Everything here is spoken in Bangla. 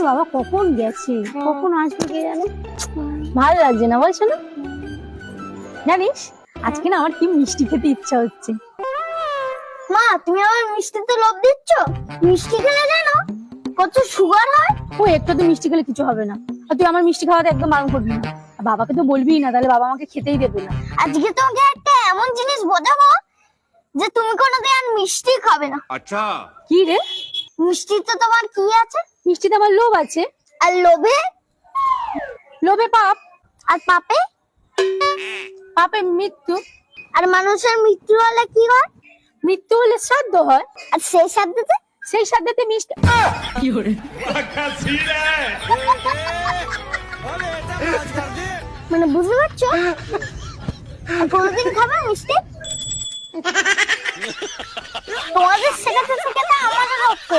বাবা কখন গেছে, কখন আসবে কে জানে। ভালো লাগছে না বলছো না? জানিস আজকে না আমার কি মিষ্টি খেতে ইচ্ছা হচ্ছে। মা তুমি আমার মিষ্টিতে লোভ দিচ্ছ? মিষ্টি খেলে জানো কত সুগার হয়? ও একটু তো মিষ্টি খেলে কিছু হবে না, আর তুই আমার মিষ্টি খাওয়াতে একদম বারণ করবি না। আর বাবাকে তো বলবি না, তাহলে বাবা আমাকে খেতেই দেবে না। আজকে তোমাকে একটা এমন জিনিস বোঝাবো যে তুমি কোনোদিন আর মিষ্টি খাবে না। अच्छा কি রে? মিষ্টিতে তোমার কি আছে? মিষ্টিতে আমার লোভ আছে। আর লোভে? লোভে পাপ, আর পাপে? পাপে মৃত্যু, আর মানুষের মৃত্যু হলে কি হয়? মৃত্যু হলে শ্রাদ্ধ হয়, আর সেই সাথে সেই শ্রাদ্ধেতে মিষ্টি। মানে বুঝতে পারছো? আর কোনোদিন খাবে মিষ্টি? তোমাদের শেখাতে শেখাতে আমাদের রক্ত